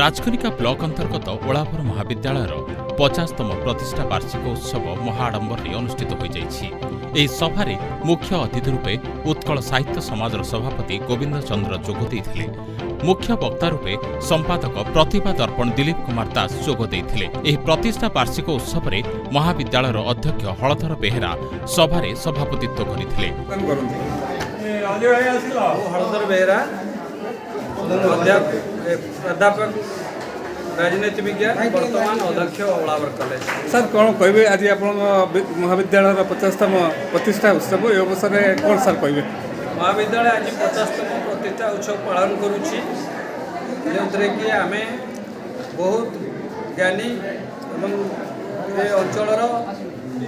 Rajkanika block अंतर्गत ओलापुर महाविद्यालयर 50तम प्रतिष्ठा वार्षिक उत्सव महाआडंबर अनुष्ठित हो जाइछि। सभारे मुख्य अतिथि रूपे उत्कल साहित्य समाजर सभापति गोविंद चंद्र जोग देइथिले। मुख्य वक्ता रूपे संपादक प्रतिभा दर्पण दिलीप कुमार दास जोग देइथिले। एही प्रतिष्ठा वार्षिक उत्सव में महाविद्यालयर अध्यक्ष हलधर बेहेरा सभारे सभापतित्व करथिले। हलधर बेहेरा प्राध्यापक राजनीति विज्ञान वर्तमान अध्यक्ष ओलावर कॉलेज। सर कौन कहे आज आप महाविद्यालय 50तम प्रतिष्ठा उत्सव ये अवसर में कौन सर कहे? महाविद्यालय आज 50तम प्रतिष्ठा उत्सव पालन करुच्ची जो कि आम बहुत ज्ञानी एवं ये अंचल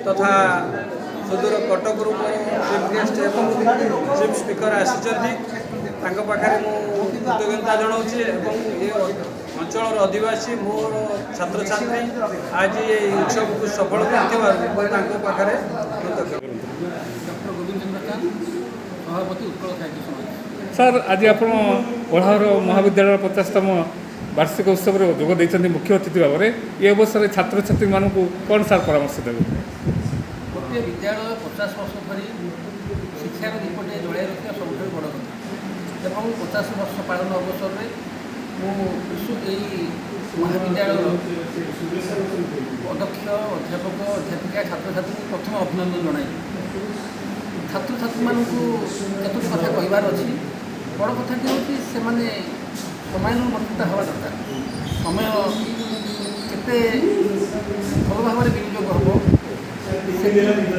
तथा सुदूर कटक चीफ गेस्ट एवं चीफ स्पीकर आसी पाखे कृतज्ञता जनाऊँगी ये अंचल आदिवासी मोर छात्र छात्री आज ये उत्सव को सफल कर सर आज आप ओढ़ार महाविद्यालय 50तम वार्षिक उत्सव में जोग देते मुख्य अतिथि भाव में ये अवसर में छात्र छात्री मानक कौन सार परामर्श देवे? गोटे विद्यालय 50 वर्ष धरी शिक्षार दीपटे जड़ाई रखा सब बड़ कथा और 50 वर्ष पालन अवसर में मुझे महाविद्यालय अध्यक्ष अध्यापक अध्यापिका छात्र छात्री प्रथम अभिनंदन जनाई। छात्र छात्री मानू कतोटी कथा कहबार अच्छी बड़ कथाटी हूँ से समयानुवर्तित हवा दरकार। समय केते भल भाव में विनियोग हम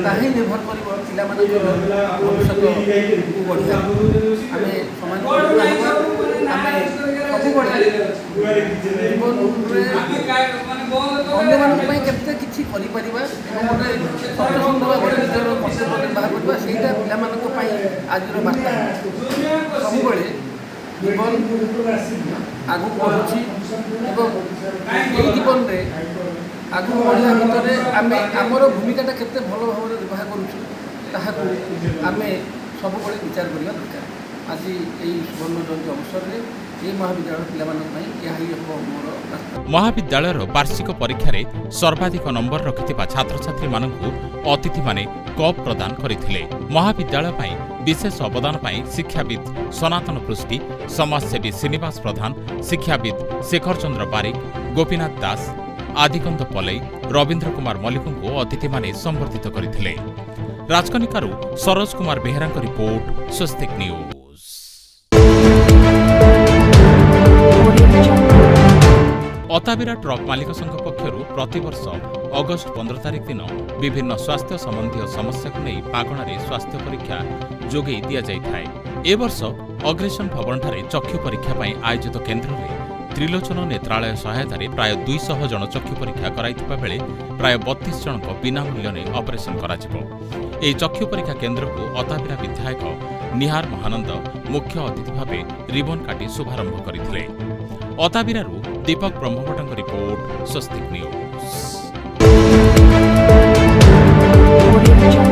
ताही निर्भर कर पिला भविष्य को बढ़िया आम सबुबले जीवन अन्य केते किछि करि परिबा गोटे सचेतन भाव निजर कर्तव्य निर्वाह करवा सेटा पिला आज बार्ता सबुबले जीवन आगु बढ़ुची जीवन में आगु बढ़िया भितर आम आमर भूमिकाटा केते भल भाव में निर्वाह करूँ आम सब विचार करवा दरकार। आज यही सुवर्ण जयंती अवसर में ये महाविद्यालय मोर महाविद्यालयर वार्षिक परीक्षा सर्वाधिक नंबर रखिथिबा छात्र छात्री मानकु अतिथि माने कप प्रदान करथिले। महाविद्यालय विशेष अवदान पाई शिक्षाविद सनातन पृष्टि, समाजसेवी श्रीनिवास प्रधान, शिक्षाविद शेखर चंद्र बारिक, गोपीनाथ दास, आदिकंद पलई, रवींद्र कुमार मल्लिक अतिथि माने संबर्धित करथिले। राजकनिकारु सरोज कुमार बेहेरा रिपोर्ट, स्वस्तिक न्यूज। अताबिरा ट्रक मालिक संघ पक्षर प्रतिवर्ष अगस्ट 15 तारिख दिन विभिन्न स्वास्थ्य संबंधी समस्या को नहीं मागणारे स्वास्थ्य परीक्षा जोगई दि जाए। ए वर्ष अग्रेसन भवन ठारे चक्षु परीक्षा पर आयोजित केन्द्र में त्रिलोचन नेत्रालय सहायतार प्राय 200 जन चक्षु परीक्षा कराइथिबा बेले प्राय 32 जन बिना मूल्य ऑपरेशन कराजिबो। एही चक्षु परीक्षा केन्द्र को अताबिरा विधायक निहार महानंद मुख्य अतिथि भावे रिबन काटी शुभारंभ करथिले। अताबिरारू दीपक ब्रह्मभट्टଙ୍କ रिपोर्ट, स्वस्तिक न्यूज।